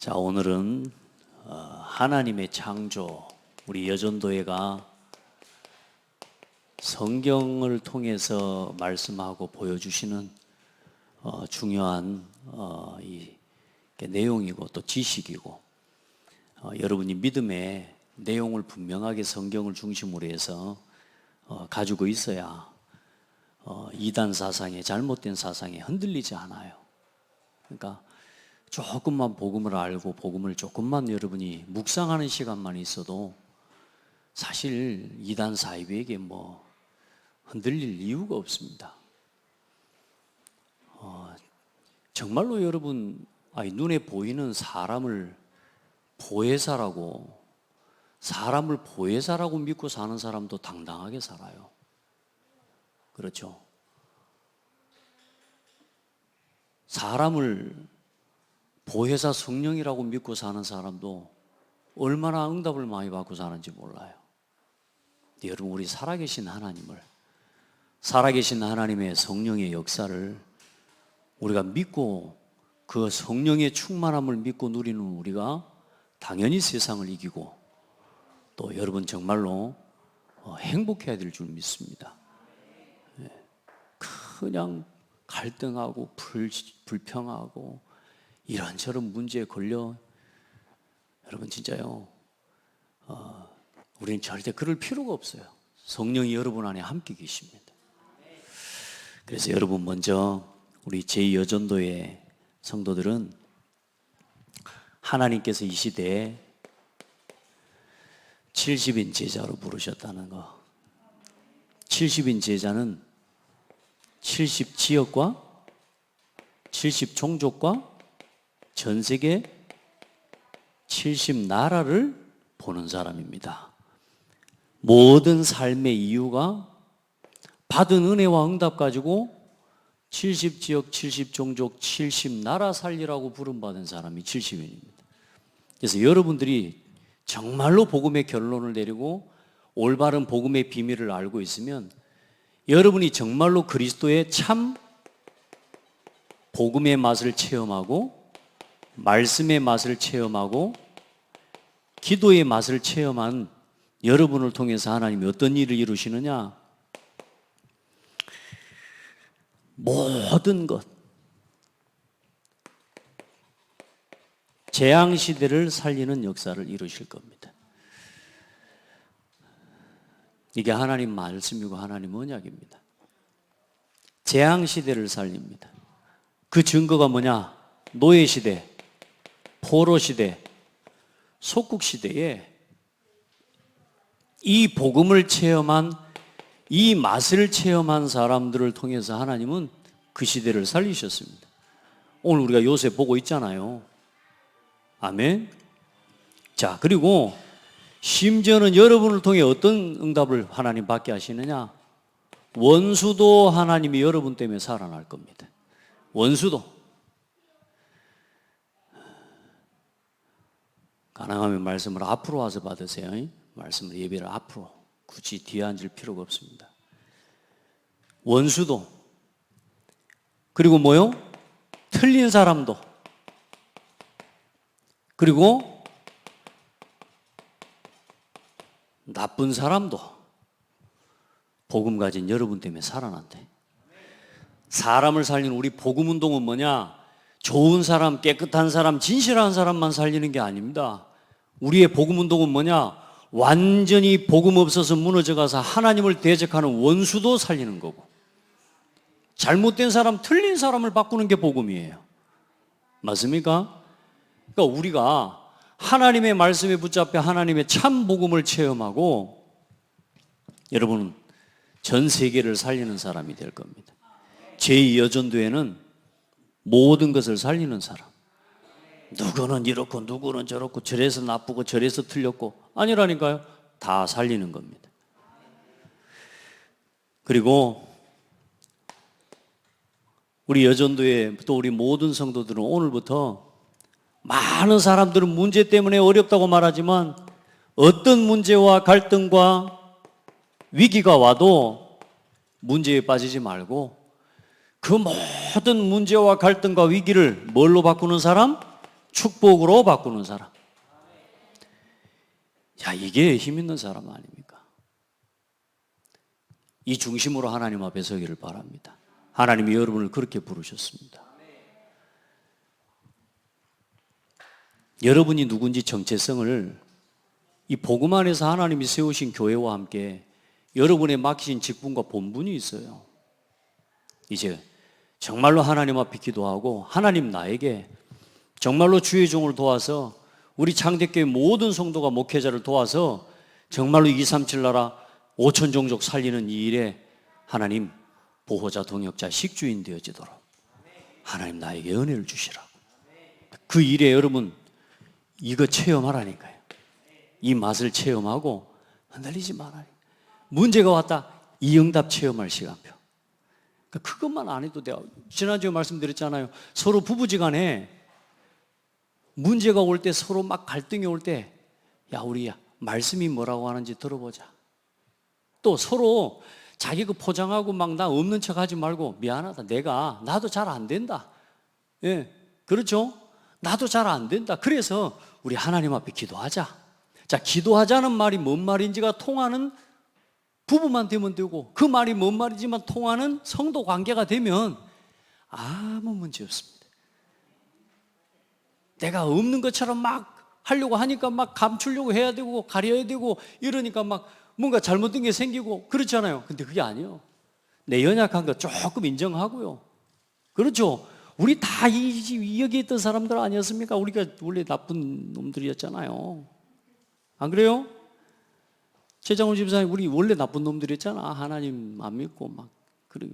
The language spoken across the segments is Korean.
자, 오늘은 하나님의 창조, 우리 여전도회가 성경을 통해서 말씀하고 보여주시는 중요한 이 내용이고 또 지식이고, 여러분이 믿음의 내용을 분명하게 성경을 중심으로 해서 가지고 있어야 이단 사상에, 잘못된 사상에 흔들리지 않아요. 그러니까 조금만 복음을 알고 복음을 조금만 여러분이 묵상하는 시간만 있어도 사실 이단 사이비에게 흔들릴 이유가 없습니다. 정말로 여러분, 눈에 보이는 사람을 보혜사라고 믿고 사는 사람도 당당하게 살아요. 그렇죠? 사람을 보혜사 성령이라고 믿고 사는 사람도 얼마나 응답을 많이 받고 사는지 몰라요. 여러분, 우리 살아계신 하나님의 성령의 역사를 우리가 믿고, 그 성령의 충만함을 믿고 누리는 우리가 당연히 세상을 이기고, 또 여러분 정말로 행복해야 될 줄 믿습니다. 그냥 갈등하고 불평하고 이런저런 문제에 걸려, 여러분 진짜요, 우리는 절대 그럴 필요가 없어요. 성령이 여러분 안에 함께 계십니다. 그래서 여러분, 먼저 우리 제2여전도의 성도들은 하나님께서 이 시대에 70인 제자로 부르셨다는 거. 70인 제자는 70지역과 70종족과 전 세계 70나라를 보는 사람입니다. 모든 삶의 이유가 받은 은혜와 응답 가지고 70지역, 70종족, 70나라 살리라고 부름받은 사람이 70인입니다. 그래서 여러분들이 정말로 복음의 결론을 내리고 올바른 복음의 비밀을 알고 있으면, 여러분이 정말로 그리스도의 참 복음의 맛을 체험하고, 말씀의 맛을 체험하고, 기도의 맛을 체험한 여러분을 통해서 하나님이 어떤 일을 이루시느냐? 모든 것, 재앙시대를 살리는 역사를 이루실 겁니다. 이게 하나님 말씀이고 하나님 언약입니다. 재앙시대를 살립니다. 그 증거가 뭐냐? 노예시대, 포로시대, 속국시대에 이 복음을 체험한, 이 맛을 체험한 사람들을 통해서 하나님은 그 시대를 살리셨습니다. 오늘 우리가 요새 보고 있잖아요. 아멘. 자, 그리고 심지어는 여러분을 통해 어떤 응답을 하나님 받게 하시느냐? 원수도 하나님이 여러분 때문에 살아날 겁니다. 원수도. 가능하면 말씀을 앞으로 와서 받으세요. 말씀을, 예배를 앞으로, 굳이 뒤에 앉을 필요가 없습니다. 원수도, 그리고 틀린 사람도, 그리고 나쁜 사람도 복음 가진 여러분 때문에 살아난대. 사람을 살리는 우리 복음 운동은 뭐냐? 좋은 사람, 깨끗한 사람, 진실한 사람만 살리는 게 아닙니다. 우리의 복음 운동은 뭐냐? 완전히 복음 없어서 무너져가서 하나님을 대적하는 원수도 살리는 거고, 잘못된 사람, 틀린 사람을 바꾸는 게 복음이에요. 맞습니까? 그러니까 우리가 하나님의 말씀에 붙잡혀 하나님의 참 복음을 체험하고, 여러분은 전 세계를 살리는 사람이 될 겁니다. 제2여전도회는 모든 것을 살리는 사람. 누구는 이렇고 누구는 저렇고, 저래서 나쁘고 저래서 틀렸고, 아니라니까요. 다 살리는 겁니다. 그리고 우리 여전도회, 또 우리 모든 성도들은 오늘부터, 많은 사람들은 문제 때문에 어렵다고 말하지만, 어떤 문제와 갈등과 위기가 와도 문제에 빠지지 말고, 그 모든 문제와 갈등과 위기를 뭘로 바꾸는 사람? 축복으로 바꾸는 사람. 야, 이게 힘 있는 사람 아닙니까? 이 중심으로 하나님 앞에 서기를 바랍니다. 하나님이 여러분을 그렇게 부르셨습니다. 여러분이 누군지 정체성을 이 복음 안에서 하나님이 세우신 교회와 함께 여러분의 맡기신 직분과 본분이 있어요. 이제 정말로 하나님 앞에 기도하고 하나님 나에게 정말로 주의 종을 도와서 우리 창대교회 모든 성도가 목회자를 도와서 정말로 237 나라 5천 종족 살리는 이 일에 하나님 보호자 동역자 식주인 되어지도록 하나님 나에게 은혜를 주시라고. 그 일에 여러분 이거 체험하라니까요. 이 맛을 체험하고 흔들리지 말아요. 문제가 왔다, 이 응답 체험할 시간표. 그것만 안 해도 돼요. 지난주에 말씀드렸잖아요. 서로 부부지간에 문제가 올 때, 서로 막 갈등이 올 때, 야, 우리 말씀이 뭐라고 하는지 들어보자. 또 서로 자기 그 포장하고 막 나 없는 척 하지 말고, 미안하다, 나도 잘 안 된다. 예, 그렇죠? 나도 잘 안 된다. 그래서 우리 하나님 앞에 기도하자. 자, 기도하자는 말이 뭔 말인지가 통하는 부부만 되면 되고, 그 말이 뭔 말이지만 통하는 성도 관계가 되면 아무 문제 없습니다. 내가 없는 것처럼 막 하려고 하니까 막 감추려고 해야 되고 가려야 되고 이러니까 막 뭔가 잘못된 게 생기고 그렇잖아요. 근데 그게 아니에요. 내 연약한 거 조금 인정하고요. 그렇죠? 우리 다 여기 있던 사람들 아니었습니까? 우리가 원래 나쁜 놈들이었잖아요. 안 그래요? 최장훈 집사님, 우리 원래 나쁜 놈들이었잖아. 하나님 안 믿고 막 그래.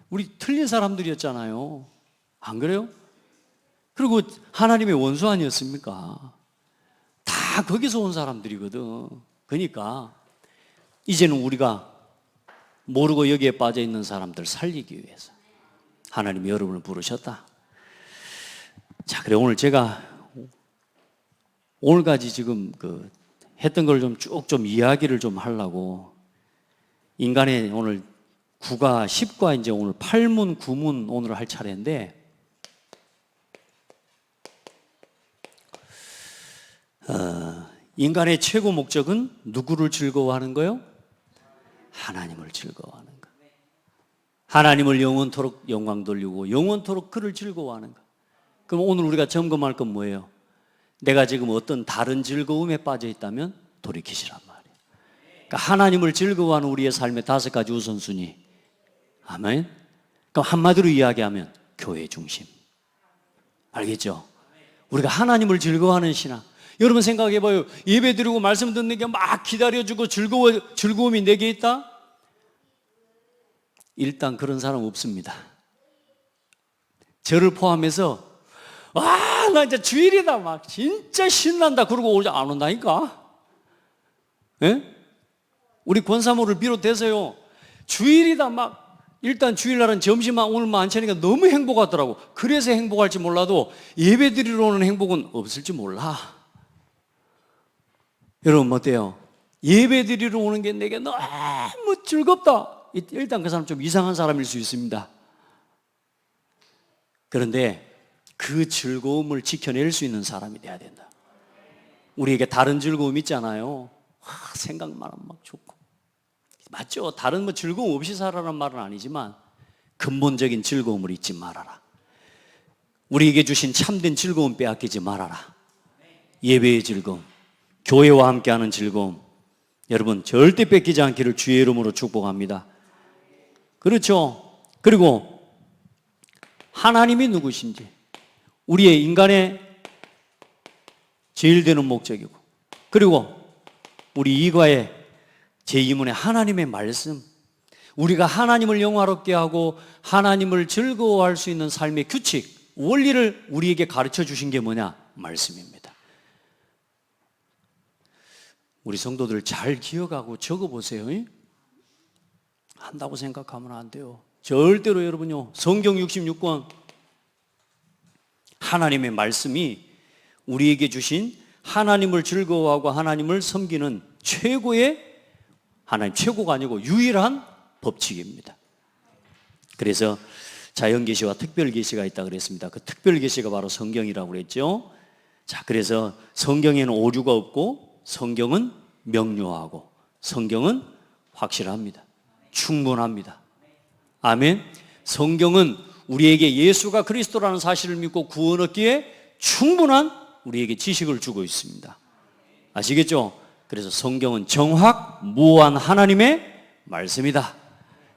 우리 틀린 사람들이었잖아요. 안 그래요? 그리고 하나님의 원수 아니었습니까? 다 거기서 온 사람들이거든. 그러니까 이제는 우리가 모르고 여기에 빠져 있는 사람들 살리기 위해서 하나님이 여러분을 부르셨다. 자, 그래 오늘 제가 오늘까지 지금 했던 걸 좀 쭉 좀 이야기를 좀 하려고, 인간의 오늘 9과 10과 이제 오늘 8문 9문 오늘 할 차례인데, 인간의 최고 목적은 누구를 즐거워하는 거요? 하나님을 즐거워하는 거. 하나님을 영원토록 영광 돌리고 영원토록 그를 즐거워하는 거. 그럼 오늘 우리가 점검할 건 뭐예요? 내가 지금 어떤 다른 즐거움에 빠져 있다면 돌이키시란 말이에요. 그러니까 하나님을 즐거워하는 우리의 삶의 5가지 우선순위. 아멘. 그럼 한마디로 이야기하면 교회 중심. 알겠죠? 우리가 하나님을 즐거워하는 신앙. 여러분 생각해봐요. 예배 드리고 말씀 듣는 게 막 기다려주고 즐거움이 내게 있다? 일단 그런 사람 없습니다. 저를 포함해서 나 이제 주일이다 막 진짜 신난다 그러고 안 온다니까. 예? 우리 권사모를 비롯해서요, 주일이다 막 일단 주일날은 점심만 오늘만 안 차니까 너무 행복하더라고. 그래서 행복할지 몰라도 예배 드리러 오는 행복은 없을지 몰라. 여러분 어때요? 예배 드리러 오는 게 내게 너무 즐겁다. 일단 그 사람 좀 이상한 사람일 수 있습니다. 그런데 그 즐거움을 지켜낼 수 있는 사람이 돼야 된다. 우리에게 다른 즐거움 있잖아요. 생각만 하면 막 좋고. 맞죠? 다른 뭐 즐거움 없이 살아라는 말은 아니지만 근본적인 즐거움을 잊지 말아라. 우리에게 주신 참된 즐거움 빼앗기지 말아라. 예배의 즐거움, 교회와 함께하는 즐거움, 여러분 절대 뺏기지 않기를 주의 이름으로 축복합니다. 그렇죠? 그리고 하나님이 누구신지, 우리의 인간의 제일 되는 목적이고, 그리고 우리 이과의 제2문의 하나님의 말씀, 우리가 하나님을 영화롭게 하고 하나님을 즐거워할 수 있는 삶의 규칙, 원리를 우리에게 가르쳐 주신 게 뭐냐? 말씀입니다. 우리 성도들 잘 기억하고 적어보세요. 한다고 생각하면 안 돼요. 절대로 여러분요, 성경 66권 하나님의 말씀이 우리에게 주신 하나님을 즐거워하고 하나님을 섬기는 최고의, 하나님 최고가 아니고 유일한 법칙입니다. 그래서 자연계시와 특별계시가 있다고 그랬습니다. 그 특별계시가 바로 성경이라고 그랬죠. 자, 그래서 성경에는 오류가 없고 성경은 명료하고 성경은 확실합니다. 충분합니다. 아멘. 성경은 우리에게 예수가 그리스도라는 사실을 믿고 구원 얻기에 충분한 우리에게 지식을 주고 있습니다. 아시겠죠? 그래서 성경은 정확무한 하나님의 말씀이다.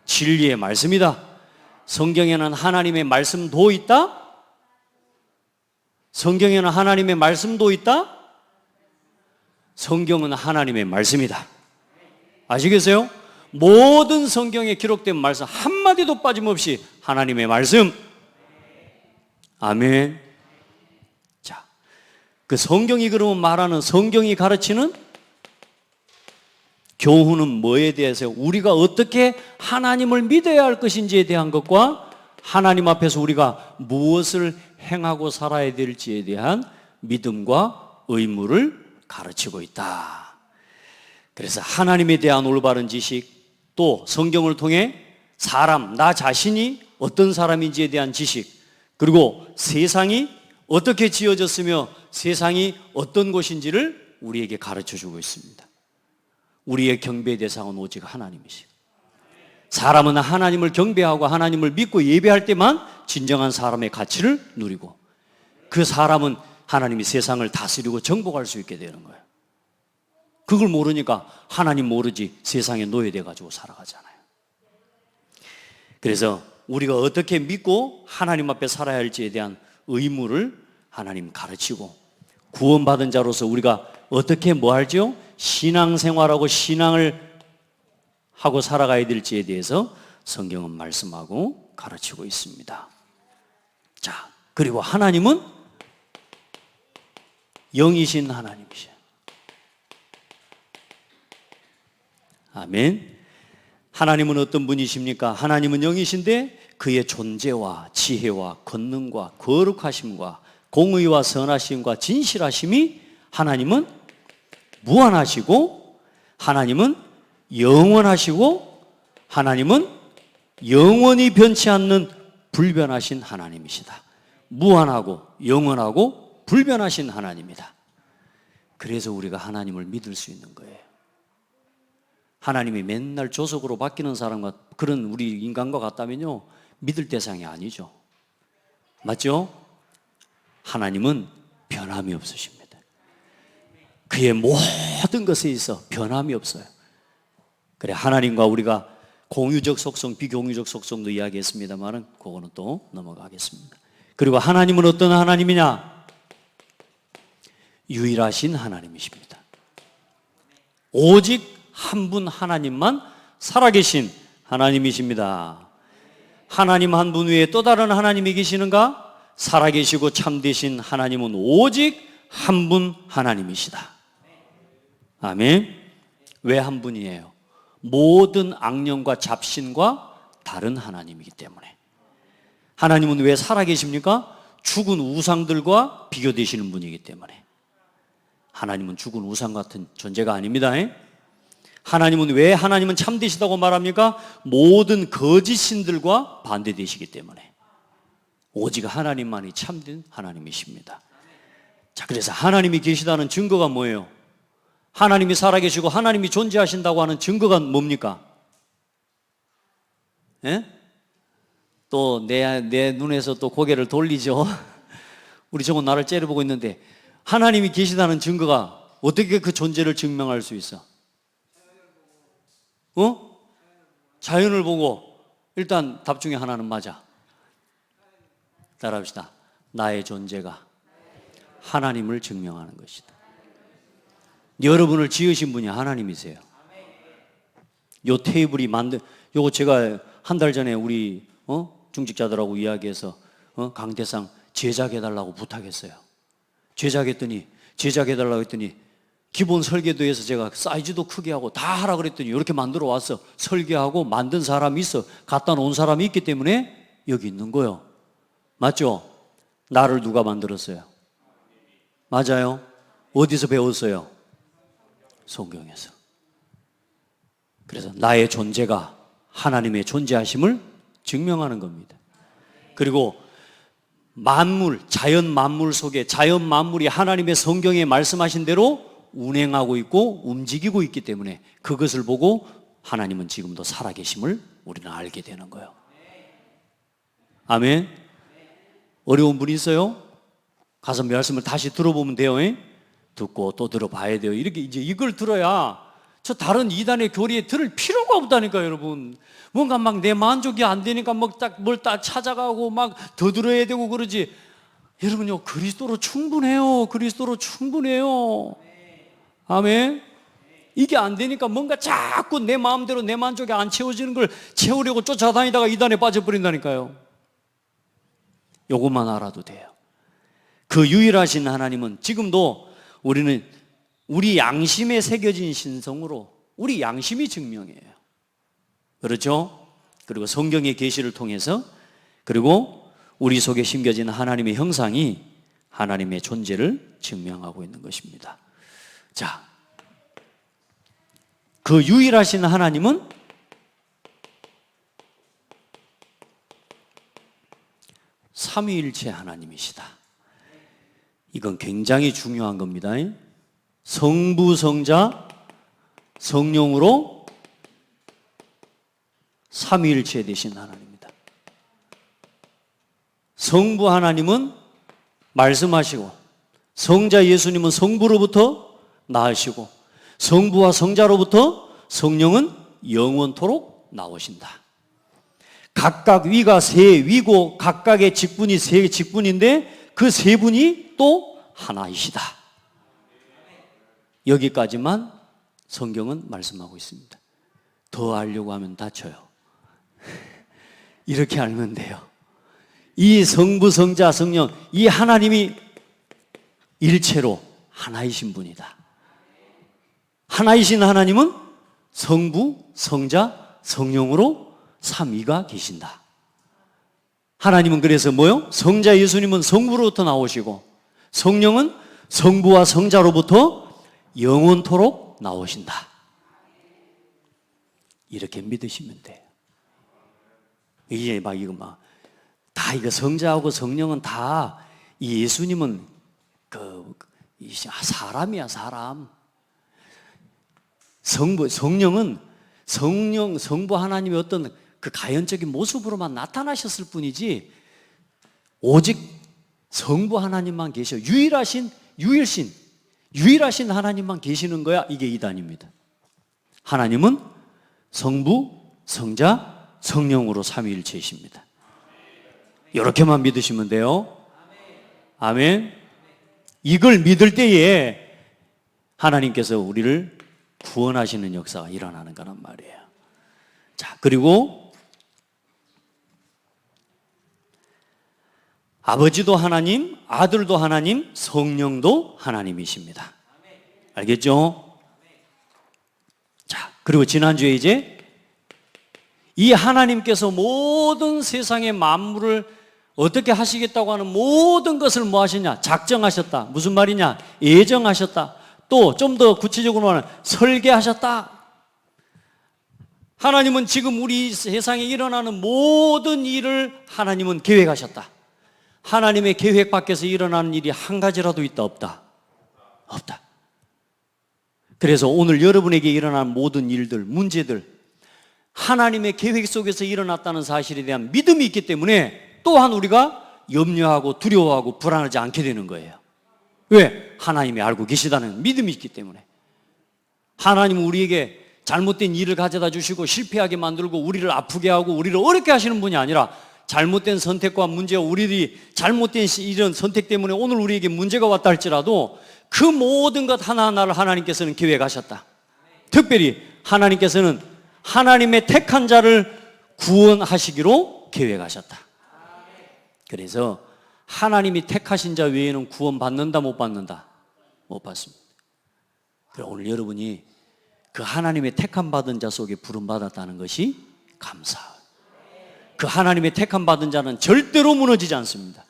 진리의 말씀이다. 성경에는 하나님의 말씀도 있다? 성경에는 하나님의 말씀도 있다? 성경은 하나님의 말씀이다. 아시겠어요? 모든 성경에 기록된 말씀 한마디도 빠짐없이 하나님의 말씀. 아멘. 자, 그 성경이 그러면 말하는, 성경이 가르치는 교훈은 뭐에 대해서, 우리가 어떻게 하나님을 믿어야 할 것인지에 대한 것과 하나님 앞에서 우리가 무엇을 행하고 살아야 될지에 대한 믿음과 의무를 가르치고 있다. 그래서 하나님에 대한 올바른 지식, 또 성경을 통해 사람, 나 자신이 어떤 사람인지에 대한 지식, 그리고 세상이 어떻게 지어졌으며 세상이 어떤 곳인지를 우리에게 가르쳐주고 있습니다. 우리의 경배의 대상은 오직 하나님이시고, 사람은 하나님을 경배하고 하나님을 믿고 예배할 때만 진정한 사람의 가치를 누리고, 그 사람은 하나님이 세상을 다스리고 정복할 수 있게 되는 거예요. 그걸 모르니까 하나님 모르지 세상에 노예돼 가지고 살아가잖아요. 그래서 우리가 어떻게 믿고 하나님 앞에 살아야 할지에 대한 의무를 하나님 가르치고, 구원받은 자로서 우리가 어떻게 뭐 할지요? 신앙생활하고 신앙을 하고 살아가야 될지에 대해서 성경은 말씀하고 가르치고 있습니다. 자, 그리고 하나님은 영이신 하나님이셔요. 아멘. 하나님은 어떤 분이십니까? 하나님은 영이신데 그의 존재와 지혜와 권능과 거룩하심과 공의와 선하심과 진실하심이, 하나님은 무한하시고 하나님은 영원하시고 하나님은 영원히 변치 않는 불변하신 하나님이시다. 무한하고 영원하고 불변하신 하나님이다. 그래서 우리가 하나님을 믿을 수 있는 거예요. 하나님이 맨날 조석으로 바뀌는 사람과 그런 우리 인간과 같다면요, 믿을 대상이 아니죠. 맞죠? 하나님은 변함이 없으십니다. 그의 모든 것에 있어 변함이 없어요. 그래, 하나님과 우리가 공유적 속성, 비공유적 속성도 이야기했습니다만 그거는 또 넘어가겠습니다. 그리고 하나님은 어떤 하나님이냐? 유일하신 하나님이십니다. 오직 한 분 하나님만 살아계신 하나님이십니다. 하나님 한 분 외에 또 다른 하나님이 계시는가? 살아계시고 참되신 하나님은 오직 한 분 하나님이시다. 아멘. 왜 한 분이에요? 모든 악령과 잡신과 다른 하나님이기 때문에. 하나님은 왜 살아계십니까? 죽은 우상들과 비교되시는 분이기 때문에. 하나님은 죽은 우상 같은 존재가 아닙니다. 하나님은 왜 하나님은 참되시다고 말합니까? 모든 거짓 신들과 반대되시기 때문에. 오직 하나님만이 참된 하나님이십니다. 자, 그래서 하나님이 계시다는 증거가 뭐예요? 하나님이 살아계시고 하나님이 존재하신다고 하는 증거가 뭡니까? 예? 또 내 눈에서 또 고개를 돌리죠. 우리 저건 나를 째려보고 있는데, 하나님이 계시다는 증거가 어떻게 그 존재를 증명할 수 있어? 자연을 보고. 일단 답 중에 하나는 맞아. 따라합시다. 나의 존재가 하나님을 증명하는 것이다. 여러분을 지으신 분이 하나님이세요. 요 테이블이 요거 제가 한 달 전에 우리 중직자들하고 이야기해서 강대상 제작해달라고 부탁했어요. 제작해달라고 했더니 기본 설계도에서 제가 사이즈도 크게 하고 다 하라 그랬더니 이렇게 만들어 왔어. 설계하고 만든 사람이 있어. 갖다 놓은 사람이 있기 때문에 여기 있는 거예요. 맞죠? 나를 누가 만들었어요? 맞아요. 어디서 배웠어요? 성경에서. 그래서 나의 존재가 하나님의 존재하심을 증명하는 겁니다. 그리고 만물, 자연 만물 속에 자연 만물이 하나님의 성경에 말씀하신 대로 운행하고 있고 움직이고 있기 때문에 그것을 보고 하나님은 지금도 살아계심을 우리는 알게 되는 거예요. 아멘. 어려운 분 있어요? 가서 말씀을 다시 들어보면 돼요. 듣고 또 들어봐야 돼요. 이렇게 이제 이걸 들어야 저 다른 이단의 교리에 들을 필요가 없다니까요, 여러분. 뭔가 막 내 만족이 안 되니까 뭘 딱 찾아가고 막 더 들어야 되고 그러지. 여러분요, 그리스도로 충분해요. 그리스도로 충분해요. 아멘. 이게 안 되니까 뭔가 자꾸 내 마음대로 내 만족이 안 채워지는 걸 채우려고 쫓아다니다가 이단에 빠져버린다니까요. 요것만 알아도 돼요. 그 유일하신 하나님은 지금도 우리는 우리 양심에 새겨진 신성으로 우리 양심이 증명해요. 그렇죠? 그리고 성경의 계시를 통해서 그리고 우리 속에 심겨진 하나님의 형상이 하나님의 존재를 증명하고 있는 것입니다. 자, 그 유일하신 하나님은 삼위일체 하나님이시다. 이건 굉장히 중요한 겁니다. 성부, 성자, 성령으로 삼위일체 되신 하나님입니다. 성부 하나님은 말씀하시고 성자 예수님은 성부로부터 나으시고 성부와 성자로부터 성령은 영원토록 나오신다. 각각 위가 세 위고 각각의 직분이 세 직분인데 그 세 분이 또 하나이시다. 여기까지만 성경은 말씀하고 있습니다. 더 알려고 하면 다쳐요. 이렇게 알면 돼요. 이 성부, 성자, 성령, 이 하나님이 일체로 하나이신 분이다. 하나이신 하나님은 성부, 성자, 성령으로 삼위가 계신다. 하나님은 그래서 뭐요? 성자 예수님은 성부로부터 나오시고 성령은 성부와 성자로부터 영원토록 나오신다. 이렇게 믿으시면 돼요. 이게 막 이거 다 이거 성자하고 성령은 다 이 예수님은 사람이야, 사람. 성령은 성부 하나님의 어떤 그 가연적인 모습으로만 나타나셨을 뿐이지 오직 성부 하나님만 계셔. 유일하신 하나님만 계시는 거야. 이게 이단입니다. 하나님은 성부, 성자, 성령으로 삼위일체이십니다. 이렇게만 믿으시면 돼요. 아멘. 이걸 믿을 때에 하나님께서 우리를 구원하시는 역사가 일어나는 거란 말이에요. 자, 그리고 아버지도 하나님, 아들도 하나님, 성령도 하나님이십니다. 알겠죠? 자, 그리고 지난주에 이제 이 하나님께서 모든 세상의 만물을 어떻게 하시겠다고 하는 모든 것을 뭐 하시냐? 작정하셨다. 무슨 말이냐? 예정하셨다. 또 좀 더 구체적으로 말하면 설계하셨다. 하나님은 지금 우리 세상에 일어나는 모든 일을 하나님은 계획하셨다. 하나님의 계획 밖에서 일어나는 일이 한 가지라도 있다, 없다? 없다. 그래서 오늘 여러분에게 일어난 모든 일들, 문제들, 하나님의 계획 속에서 일어났다는 사실에 대한 믿음이 있기 때문에 또한 우리가 염려하고 두려워하고 불안하지 않게 되는 거예요. 왜? 하나님이 알고 계시다는 믿음이 있기 때문에. 하나님은 우리에게 잘못된 일을 가져다 주시고 실패하게 만들고 우리를 아프게 하고 우리를 어렵게 하시는 분이 아니라 잘못된 선택과 문제와 우리들이 잘못된 이런 선택 때문에 오늘 우리에게 문제가 왔다 할지라도 그 모든 것 하나하나를 하나님께서는 계획하셨다. 특별히 하나님께서는 하나님의 택한 자를 구원하시기로 계획하셨다. 그래서 하나님이 택하신 자 외에는 구원 받는다, 못 받는다? 못 받습니다. 그래서 오늘 여러분이 그 하나님의 택함 받은 자 속에 부름 받았다는 것이 감사해요. 그 하나님의 택함 받은 자는 절대로 무너지지 않습니다.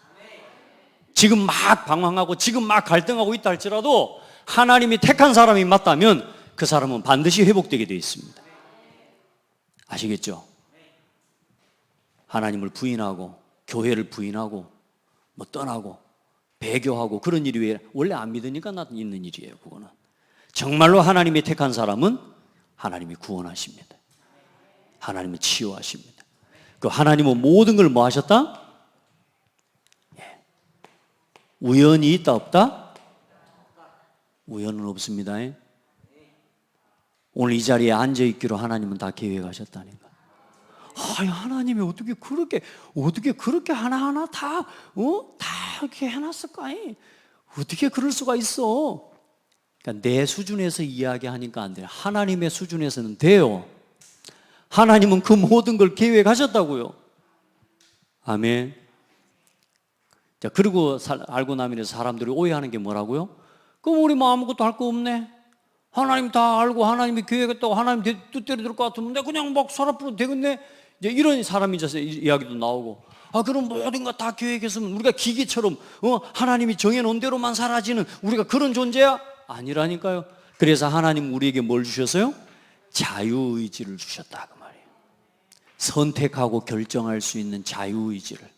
지금 막 방황하고 지금 막 갈등하고 있다 할지라도 하나님이 택한 사람이 맞다면 그 사람은 반드시 회복되게 되어 있습니다. 아시겠죠? 하나님을 부인하고 교회를 부인하고 뭐 떠나고 배교하고 그런 일이 왜 원래 안 믿으니까 나 있는 일이에요. 그거는 정말로 하나님이 택한 사람은 하나님이 구원하십니다. 하나님이 치유하십니다. 그 하나님은 모든 걸 뭐 하셨다? 예. 우연이 있다 없다? 우연은 없습니다. 오늘 이 자리에 앉아있기로 하나님은 다 계획하셨다니까. 하나님이 어떻게 그렇게 하나하나 다 이렇게 해놨을까? 어떻게 그럴 수가 있어? 그러니까 내 수준에서 이야기하니까 안 돼요. 하나님의 수준에서는 돼요. 하나님은 그 모든 걸 계획하셨다고요. 아멘. 자, 그리고 알고 나면 사람들이 오해하는 게 뭐라고요? 그럼 우리 뭐 아무것도 할 거 없네. 하나님 다 알고 하나님이 계획했다고 하나님 뜻대로 될 것 같으면 내가 그냥 막 살아버려도 되겠네. 이제 이런 사람이 있어서 이야기도 나오고. 그럼 모든 거 다 계획했으면 우리가 기계처럼 하나님이 정해놓은 대로만 사라지는 우리가 그런 존재야? 아니라니까요. 그래서 하나님 우리에게 뭘 주셨어요? 자유의지를 주셨다 그 말이에요. 선택하고 결정할 수 있는 자유의지를.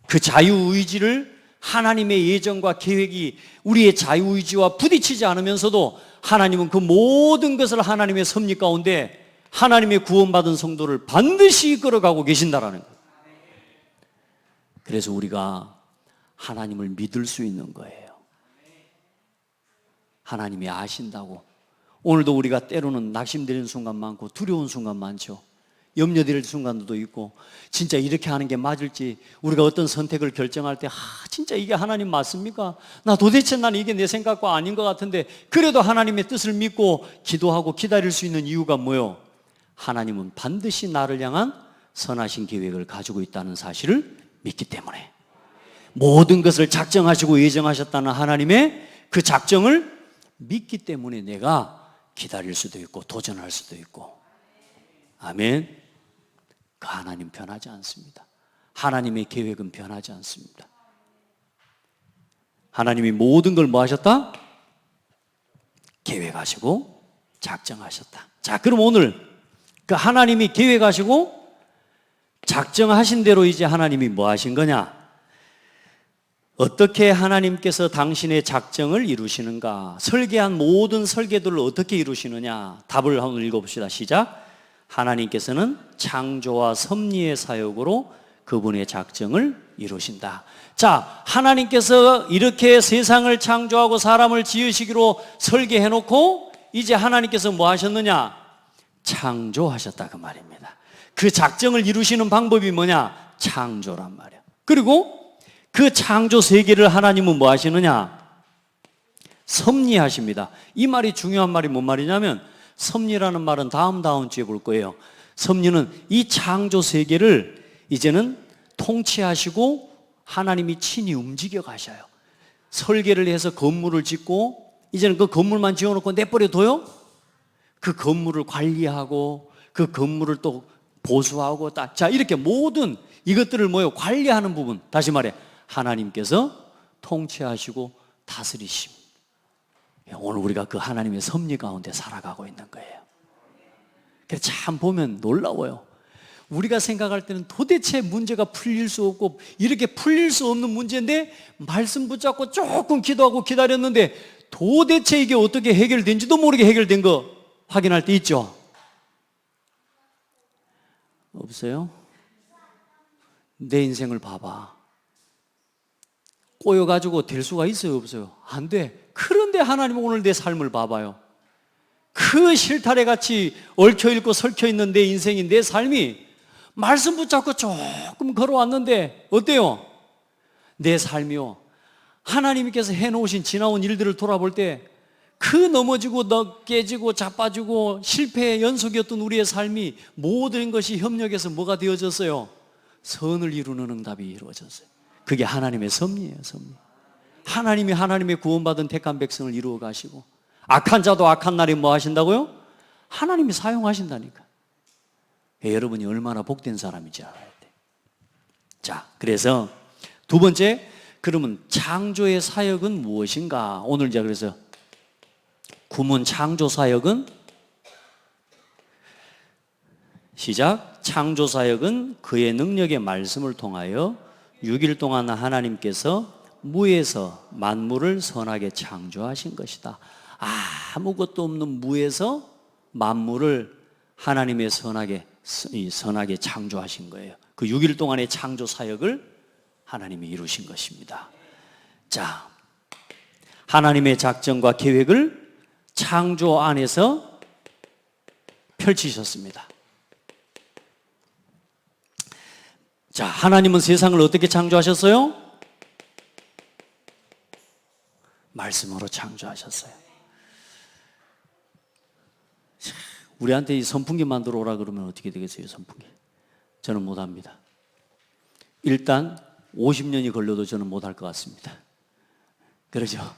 그 자유의지를 하나님의 예정과 계획이 우리의 자유의지와 부딪히지 않으면서도 하나님은 그 모든 것을 하나님의 섭리 가운데 하나님의 구원받은 성도를 반드시 이끌어가고 계신다라는 거예요. 그래서 우리가 하나님을 믿을 수 있는 거예요. 하나님이 아신다고. 오늘도 우리가 때로는 낙심되는 순간 많고 두려운 순간 많죠. 염려될 순간도 있고 진짜 이렇게 하는 게 맞을지 우리가 어떤 선택을 결정할 때 진짜 이게 하나님 맞습니까? 나 도대체 난 이게 내 생각과 아닌 것 같은데 그래도 하나님의 뜻을 믿고 기도하고 기다릴 수 있는 이유가 뭐예요? 하나님은 반드시 나를 향한 선하신 계획을 가지고 있다는 사실을 믿기 때문에 모든 것을 작정하시고 예정하셨다는 하나님의 그 작정을 믿기 때문에 내가 기다릴 수도 있고 도전할 수도 있고. 아멘. 그 하나님 변하지 않습니다. 하나님의 계획은 변하지 않습니다. 하나님이 모든 걸 뭐 하셨다? 계획하시고 작정하셨다. 자, 그럼 오늘 그 하나님이 계획하시고 작정하신 대로 이제 하나님이 뭐 하신 거냐? 어떻게 하나님께서 당신의 작정을 이루시는가? 설계한 모든 설계들을 어떻게 이루시느냐? 답을 한번 읽어봅시다. 시작. 하나님께서는 창조와 섭리의 사역으로 그분의 작정을 이루신다. 자, 하나님께서 이렇게 세상을 창조하고 사람을 지으시기로 설계해놓고 이제 하나님께서 뭐 하셨느냐? 창조하셨다 그 말입니다. 그 작정을 이루시는 방법이 뭐냐? 창조란 말이야. 그리고 그 창조 세계를 하나님은 뭐 하시느냐? 섭리하십니다. 이 말이 중요한 말이 뭔 말이냐면 섭리라는 말은 다음 주에 볼 거예요. 섭리는 이 창조 세계를 이제는 통치하시고 하나님이 친히 움직여 가셔요. 설계를 해서 건물을 짓고 이제는 그 건물만 지어놓고 내버려 둬요? 그 건물을 관리하고 그 건물을 또 보수하고 자, 이렇게 모든 이것들을 관리하는 부분, 다시 말해 하나님께서 통치하시고 다스리십니다. 오늘 우리가 그 하나님의 섭리 가운데 살아가고 있는 거예요. 그래서 참 보면 놀라워요. 우리가 생각할 때는 도대체 문제가 풀릴 수 없고 이렇게 풀릴 수 없는 문제인데 말씀 붙잡고 조금 기도하고 기다렸는데 도대체 이게 어떻게 해결된지도 모르게 해결된 거 확인할 때 있죠? 없어요? 내 인생을 봐봐. 꼬여가지고 될 수가 있어요? 없어요? 안 돼. 그런데 하나님은 오늘 내 삶을 봐봐요. 그 실타래 같이 얽혀있고 설켜있는 내 인생이, 내 삶이 말씀 붙잡고 조금 걸어왔는데 어때요? 내 삶이요, 하나님께서 해놓으신 지나온 일들을 돌아볼 때 그 넘어지고 깨지고 자빠지고 실패의 연속이었던 우리의 삶이 모든 것이 협력해서 뭐가 되어졌어요? 선을 이루는 응답이 이루어졌어요. 그게 하나님의 섭리예요. 섭리. 하나님이 하나님의 구원받은 택한 백성을 이루어 가시고 악한 자도 악한 날에 뭐 하신다고요? 하나님이 사용하신다니까. 여러분이 얼마나 복된 사람인지 알아야 돼. 자, 그래서 두 번째, 그러면 창조의 사역은 무엇인가? 오늘 이제 그래서 구문 창조 사역은 시작. 창조 사역은 그의 능력의 말씀을 통하여 6일 동안 하나님께서 무에서 만물을 선하게 창조하신 것이다. 아무것도 없는 무에서 만물을 하나님의 선하게 창조하신 거예요. 그 6일 동안의 창조 사역을 하나님이 이루신 것입니다. 자, 하나님의 작정과 계획을 창조 안에서 펼치셨습니다. 자, 하나님은 세상을 어떻게 창조하셨어요? 말씀으로 창조하셨어요. 우리한테 이 선풍기 만들어 오라 그러면 어떻게 되겠어요, 선풍기? 저는 못합니다. 일단 50년이 걸려도 저는 못할 것 같습니다. 그러죠?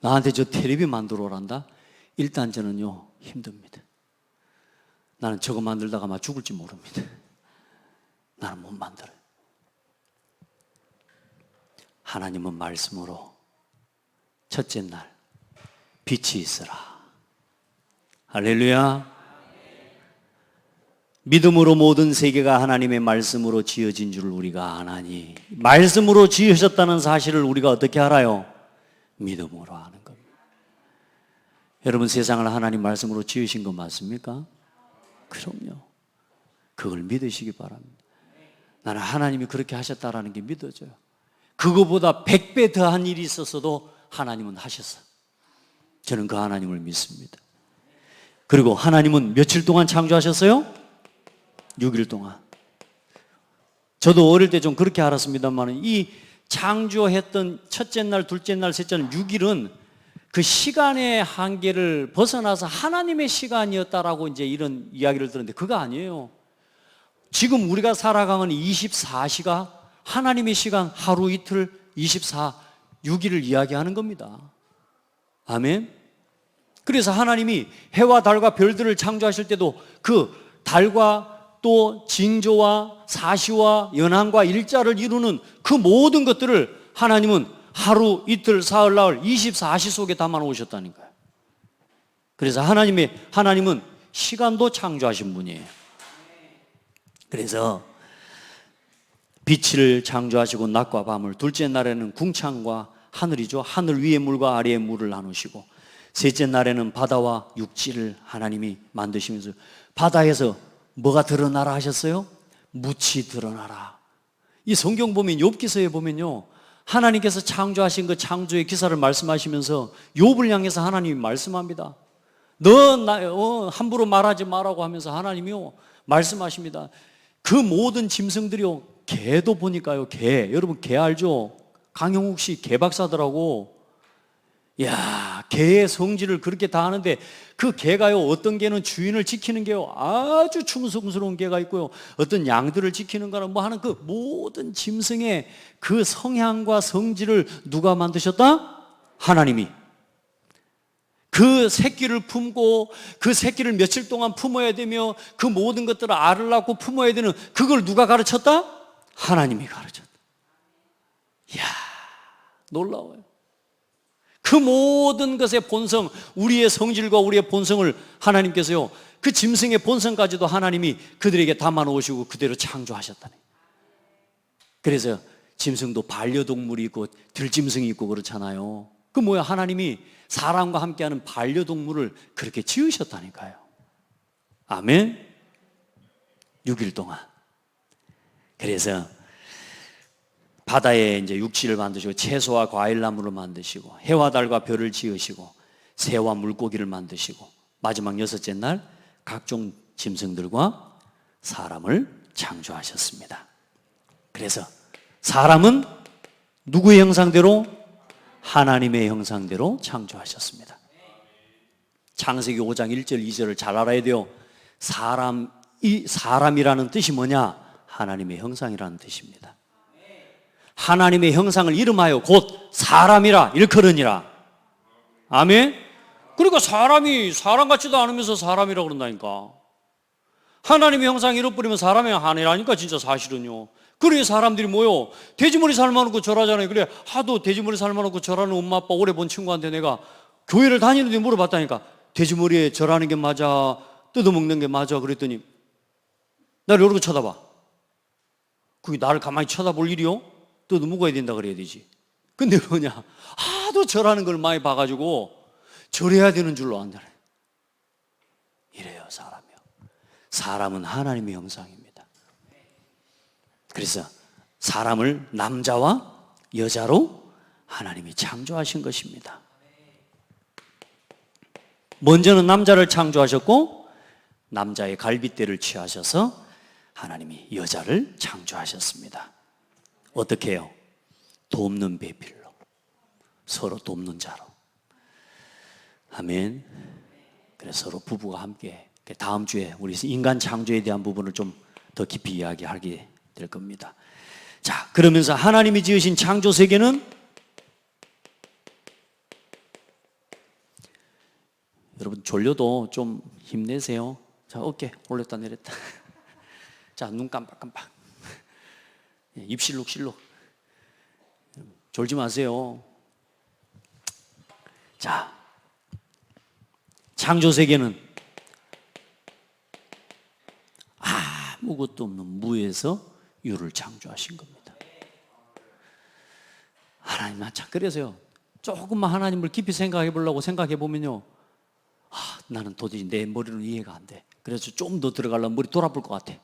나한테 저 텔레비 만들어 오란다? 일단 저는요, 힘듭니다. 나는 저거 만들다가 아마 죽을지 모릅니다. 나는 못 만들어요. 하나님은 말씀으로 첫째 날 빛이 있으라. 할렐루야. 믿음으로 모든 세계가 하나님의 말씀으로 지어진 줄 우리가 아나니, 말씀으로 지으셨다는 사실을 우리가 어떻게 알아요? 믿음으로 아는 겁니다. 여러분, 세상을 하나님 말씀으로 지으신 거 맞습니까? 그럼요. 그걸 믿으시기 바랍니다. 나는 하나님이 그렇게 하셨다라는 게 믿어져요. 그거보다 100배 더한 일이 있었어도 하나님은 하셨어요. 저는 그 하나님을 믿습니다. 그리고 하나님은 며칠 동안 창조하셨어요? 6일 동안. 저도 어릴 때 좀 그렇게 알았습니다만, 이 창조했던 첫째 날, 둘째 날, 셋째 날 6일은 그 시간의 한계를 벗어나서 하나님의 시간이었다라고 이제 이런 이야기를 들었는데, 그거 아니에요. 지금 우리가 살아가는 24시가 하나님의 시간, 하루 이틀 6일을 이야기하는 겁니다. 아멘. 그래서 하나님이 해와 달과 별들을 창조하실 때도 그 달과 또 징조와 사시와 연한과 일자를 이루는 그 모든 것들을 하나님은 하루, 이틀, 사흘, 나흘 24시 속에 담아 놓으셨다니까요. 그래서 하나님은 시간도 창조하신 분이에요. 그래서 빛을 창조하시고 낮과 밤을, 둘째 날에는 궁창과 하늘이죠. 하늘 위의 물과 아래의 물을 나누시고, 셋째 날에는 바다와 육지를 하나님이 만드시면서 바다에서 뭐가 드러나라 하셨어요? 묻이 드러나라. 이 성경 보면 욥기서에 보면요, 하나님께서 창조하신 그 창조의 기사를 말씀하시면서 욥을 향해서 하나님이 말씀합니다. 너 함부로 말하지 마라고 하면서 하나님이요 말씀하십니다. 그 모든 짐승들이요, 개도 보니까요, 개, 여러분 개 알죠? 강형욱 씨 개 박사더라고. 야, 개의 성질을 그렇게 다 하는데, 그 개가요, 어떤 개는 주인을 지키는 개요, 아주 충성스러운 개가 있고요, 어떤 양들을 지키는 거는 뭐 하는 그 모든 짐승의 그 성향과 성질을 누가 만드셨다? 하나님이. 그 새끼를 품고 그 새끼를 며칠 동안 품어야 되며 그 모든 것들을 알을 낳고 품어야 되는 그걸 누가 가르쳤다? 하나님이 가르쳤다. 이야, 놀라워요. 그 모든 것의 본성, 우리의 성질과 우리의 본성을 하나님께서요, 그 짐승의 본성까지도 하나님이 그들에게 담아 놓으시고 그대로 창조하셨다네. 그래서 짐승도 반려동물이 있고 들짐승이 있고 그렇잖아요. 그 뭐야, 하나님이 사람과 함께하는 반려동물을 그렇게 지으셨다니까요. 아멘. 6일 동안. 그래서 바다에 이제 육지를 만드시고, 채소와 과일나무를 만드시고, 해와 달과 별을 지으시고, 새와 물고기를 만드시고, 마지막 여섯째 날 각종 짐승들과 사람을 창조하셨습니다. 그래서 사람은 누구의 형상대로? 하나님의 형상대로 창조하셨습니다. 창세기 5장 1절 2절을 잘 알아야 돼요. 사람이라는 뜻이 뭐냐? 하나님의 형상이라는 뜻입니다. 하나님의 형상을 이름하여 곧 사람이라 일컬으니라. 아멘. 그러니까 사람이 사람 같지도 않으면서 사람이라고 그런다니까. 하나님의 형상 잃어버리면 사람이 아니라니까, 진짜 사실은요. 그래, 사람들이 뭐요? 돼지머리 삶아놓고 절하잖아요. 그래, 하도 돼지머리 삶아놓고 절하는 엄마 아빠 오래 본 친구한테 내가 교회를 다니는데 물어봤다니까. 돼지머리에 절하는 게 맞아, 뜯어먹는 게 맞아? 그랬더니 나를 이러고 쳐다봐. 그게 나를 가만히 쳐다볼 일이요? 너도 묵어야 된다 그래야 되지. 근데 뭐냐, 하도 절하는 걸 많이 봐가지고 절해야 되는 줄로 안다네. 이래요, 사람이요. 사람은 하나님의 형상입니다. 그래서 사람을 남자와 여자로 하나님이 창조하신 것입니다. 먼저는 남자를 창조하셨고 남자의 갈빗대를 취하셔서 하나님이 여자를 창조하셨습니다. 어떻게 해요? 돕는 배필로, 서로 돕는 자로. 아멘. 그래서 서로 부부가 함께, 다음 주에 우리 인간 창조에 대한 부분을 좀 더 깊이 이야기하게 될 겁니다. 자, 그러면서 하나님이 지으신 창조 세계는 여러분 졸려도 좀 힘내세요. 자, 어깨 올렸다 내렸다. 자, 눈 깜빡깜빡. 입 실룩실룩. 졸지 마세요. 자, 창조 세계는 아무것도 없는 무에서 유를 창조하신 겁니다. 하나님, 참 그래서요, 조금만 하나님을 깊이 생각해 보려고 생각해 보면요, 나는 도저히 내 머리로는 이해가 안 돼. 그래서 좀 더 들어가려면 머리 돌아볼 것 같아.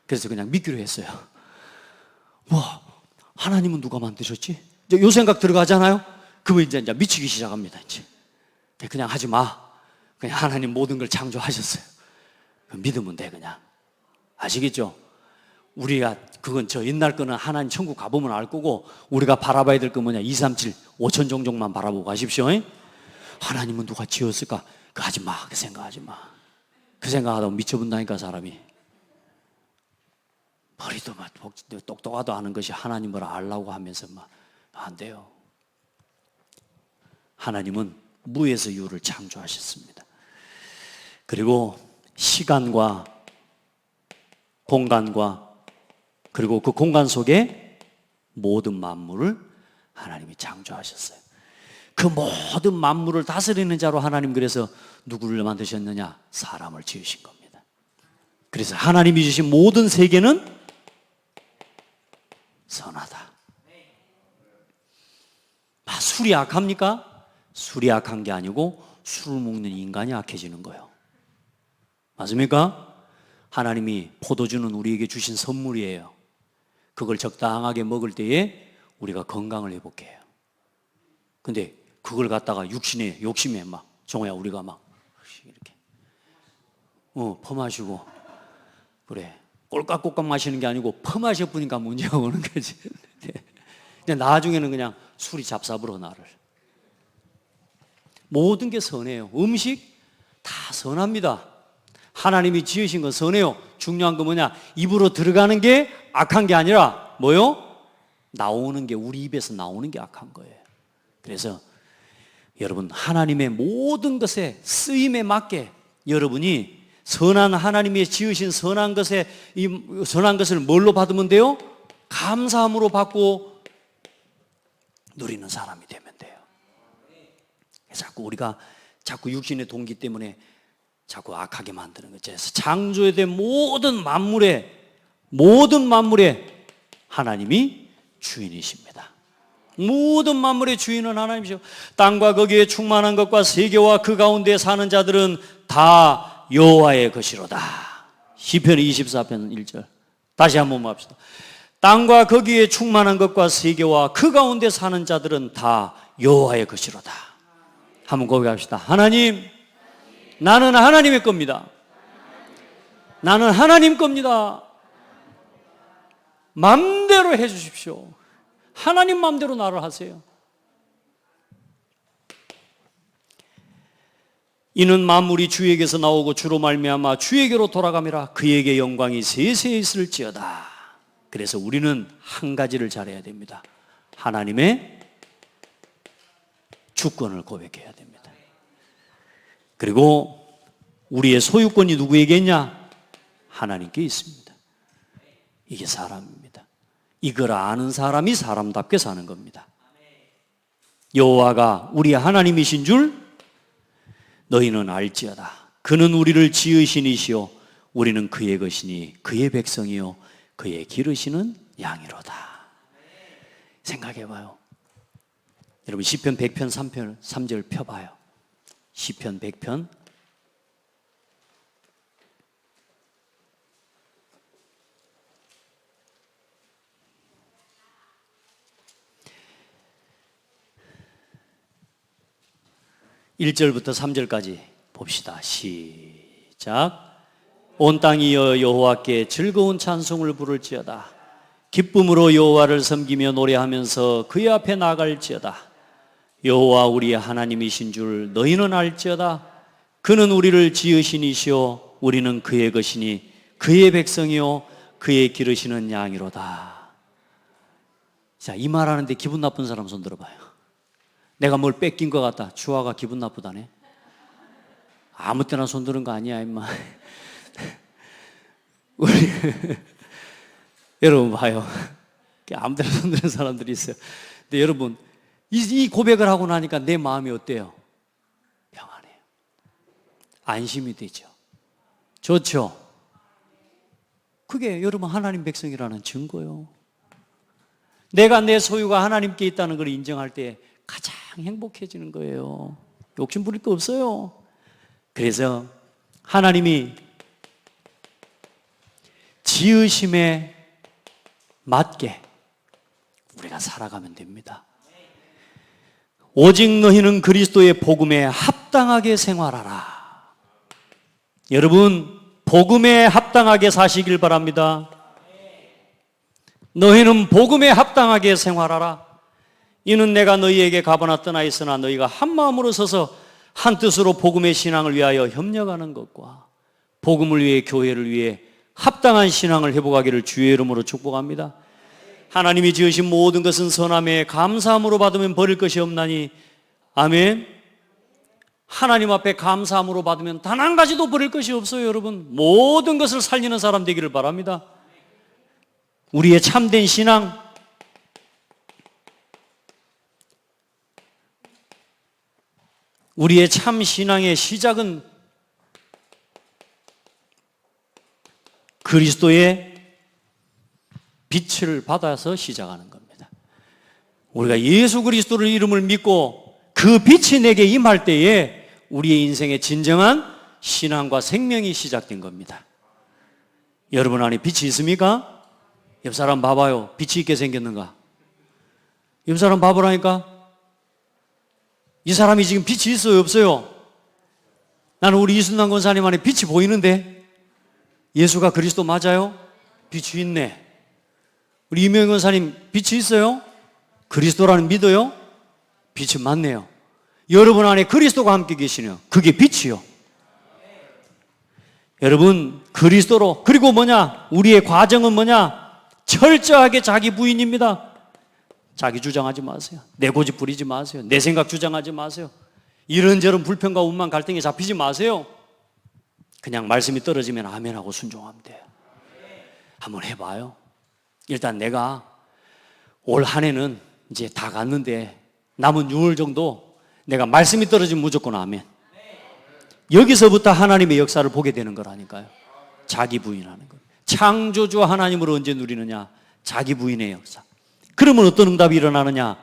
그래서 그냥 믿기로 했어요. 와, 하나님은 누가 만드셨지? 요 생각 들어가잖아요? 그러면 이제 미치기 시작합니다. 이제 그냥 하지 마. 그냥 하나님 모든 걸 창조하셨어요. 믿으면 돼, 그냥. 아시겠죠? 우리가 그건 저 옛날 거는 하나님 천국 가보면 알 거고, 우리가 바라봐야 될 거 뭐냐, 2, 3, 7, 5천 종족만 바라보고 가십시오. 하나님은 누가 지었을까? 그거 하지 마. 그 생각하지 마. 그 생각하다 미쳐본다니까, 사람이. 머리도 막 똑똑하도 않은 것이 하나님을 알라고 하면서 막 안 돼요. 하나님은 무에서 유를 창조하셨습니다. 그리고 시간과 공간과 그리고 그 공간 속에 모든 만물을 하나님이 창조하셨어요. 그 모든 만물을 다스리는 자로 하나님, 그래서 누구를 만드셨느냐? 사람을 지으신 겁니다. 그래서 하나님이 주신 모든 세계는 선하다. 술이 악합니까? 술이 악한 게 아니고 술을 먹는 인간이 악해지는 거예요. 맞습니까? 하나님이 포도주는 우리에게 주신 선물이에요. 그걸 적당하게 먹을 때에 우리가 건강을 회복해요. 근데 그걸 갖다가 욕심에 막, 정호야, 우리가 막 이렇게 퍼마시고, 그래, 꼴깍꼴깍 마시는 게 아니고 퍼마셔 보니까 문제가 오는 거지. 근데 나중에는 그냥 술이 잡사불어 나를. 모든 게 선해요. 음식 다 선합니다. 하나님이 지으신 건 선해요. 중요한 건 뭐냐? 입으로 들어가는 게 악한 게 아니라 뭐요? 나오는 게, 우리 입에서 나오는 게 악한 거예요. 그래서 여러분, 하나님의 모든 것에 쓰임에 맞게 여러분이 선한, 하나님이 지으신 선한 것에, 이 선한 것을 뭘로 받으면 돼요? 감사함으로 받고 누리는 사람이 되면 돼요. 자꾸 우리가 자꾸 육신의 동기 때문에 자꾸 악하게 만드는 거죠. 창조에 대한 모든 만물에 하나님이 주인이십니다. 모든 만물의 주인은 하나님이시오. 땅과 거기에 충만한 것과 세계와 그 가운데 사는 자들은 다 여호와의 것이로다. 시편 24편 1절. 다시 한번 합시다. 땅과 거기에 충만한 것과 세계와 그 가운데 사는 자들은 다 여호와의 것이로다. 한번 고백합시다. 하나님, 나는 하나님의 겁니다. 나는 하나님 겁니다. 맘대로 해 주십시오. 하나님 맘대로 나를 하세요. 이는 만물이 주에게서 나오고 주로 말미암아 주에게로 돌아감이라. 그에게 영광이 세세에 있을지어다. 그래서 우리는 한 가지를 잘해야 됩니다. 하나님의 주권을 고백해야 됩니다. 그리고 우리의 소유권이 누구에게 있냐? 하나님께 있습니다. 이게 사람입니다. 이걸 아는 사람이 사람답게 사는 겁니다. 여호와가 우리 하나님이신 줄 너희는 알지어다. 그는 우리를 지으신 이시요 우리는 그의 것이니 그의 백성이요 그의 기르시는 양이로다. 생각해봐요. 여러분 시편 100편 3절 펴봐요. 시편 100편 1절부터 3절까지 봅시다. 시작. 온 땅이여 여호와께 즐거운 찬송을 부를지어다. 기쁨으로 여호와를 섬기며 노래하면서 그의 앞에 나아갈지어다. 여호와 우리의 하나님이신 줄 너희는 알지어다. 그는 우리를 지으신 이시오 우리는 그의 것이니 그의 백성이요 그의 기르시는 양이로다. 자, 이 말하는데 기분 나쁜 사람 손 들어봐요. 내가 뭘 뺏긴 것 같다. 주아가 기분 나쁘다네. 아무 때나 손 드는 거 아니야 임마. 우리 여러분 봐요. 아무 때나 손 드는 사람들이 있어요. 근데 여러분 이 고백을 하고 나니까 내 마음이 어때요? 평안해요. 안심이 되죠. 좋죠. 그게 여러분 하나님 백성이라는 증거요. 내가 내 소유가 하나님께 있다는 걸 인정할 때 가장 행복해지는 거예요. 욕심 부릴 거 없어요. 그래서 하나님이 지으심에 맞게 우리가 살아가면 됩니다. 오직 너희는 그리스도의 복음에 합당하게 생활하라. 여러분 복음에 합당하게 사시길 바랍니다. 너희는 복음에 합당하게 생활하라. 이는 내가 너희에게 가보나 떠나 있으나 너희가 한 마음으로 서서 한 뜻으로 복음의 신앙을 위하여 협력하는 것과 복음을 위해 교회를 위해 합당한 신앙을 회복하기를 주의 이름으로 축복합니다. 하나님이 지으신 모든 것은 선함에 감사함으로 받으면 버릴 것이 없나니 아멘. 하나님 앞에 감사함으로 받으면 단 한 가지도 버릴 것이 없어요. 여러분 모든 것을 살리는 사람 되기를 바랍니다. 우리의 참된 신앙, 우리의 참 신앙의 시작은 그리스도의 빛을 받아서 시작하는 겁니다. 우리가 예수 그리스도를 이름을 믿고 그 빛이 내게 임할 때에 우리의 인생의 진정한 신앙과 생명이 시작된 겁니다. 여러분 안에 빛이 있습니까? 옆 사람 봐봐요. 빛이 있게 생겼는가? 옆 사람 봐보라니까? 이 사람이 지금 빛이 있어요, 없어요? 나는 우리 이순남 권사님 안에 빛이 보이는데 예수가 그리스도 맞아요? 빛이 있네. 우리 이명희 권사님 빛이 있어요? 그리스도라는 믿어요? 빛이 맞네요. 여러분 안에 그리스도가 함께 계시네요. 그게 빛이요. 여러분 그리스도로, 그리고 뭐냐? 우리의 과정은 뭐냐? 철저하게 자기 부인입니다. 자기 주장하지 마세요. 내 고집 부리지 마세요. 내 생각 주장하지 마세요. 이런저런 불평과 운만 갈등에 잡히지 마세요. 그냥 말씀이 떨어지면 아멘하고 순종하면 돼요. 한번 해봐요. 일단 내가 올 한 해는 이제 다 갔는데 남은 6월 정도 내가 말씀이 떨어지면 무조건 아멘. 여기서부터 하나님의 역사를 보게 되는 거라니까요. 자기 부인하는 거예요. 창조주 하나님을 언제 누리느냐? 자기 부인의 역사. 그러면 어떤 응답이 일어나느냐?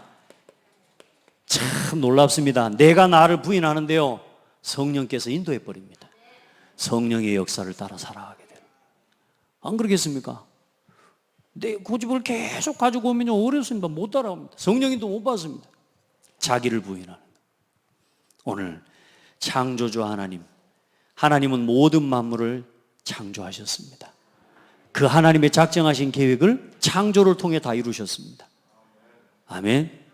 참 놀랍습니다. 내가 나를 부인하는데요, 성령께서 인도해 버립니다. 성령의 역사를 따라 살아가게 돼요. 안 그러겠습니까? 내 고집을 계속 가지고 오면요 어렵습니다. 못 따라갑니다. 성령님도 못 받습니다. 자기를 부인하는 거예요. 오늘 창조주 하나님은 모든 만물을 창조하셨습니다. 그 하나님의 작정하신 계획을 창조를 통해 다 이루셨습니다. 아멘.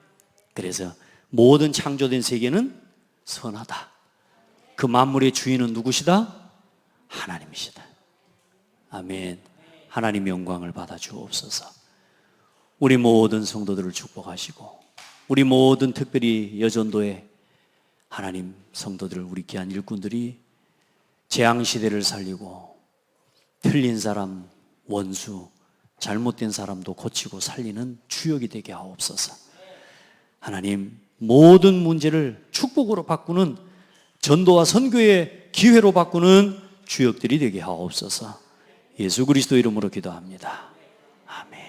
그래서 모든 창조된 세계는 선하다. 그 만물의 주인은 누구시다? 하나님이시다. 아멘. 하나님 영광을 받아 주옵소서. 우리 모든 성도들을 축복하시고 우리 모든 특별히 여전도의 하나님 성도들, 우리 귀한 일꾼들이 재앙시대를 살리고 틀린 사람, 원수, 잘못된 사람도 고치고 살리는 주역이 되게 하옵소서. 하나님 모든 문제를 축복으로 바꾸는, 전도와 선교의 기회로 바꾸는 주역들이 되게 하옵소서. 예수 그리스도 이름으로 기도합니다. 아멘.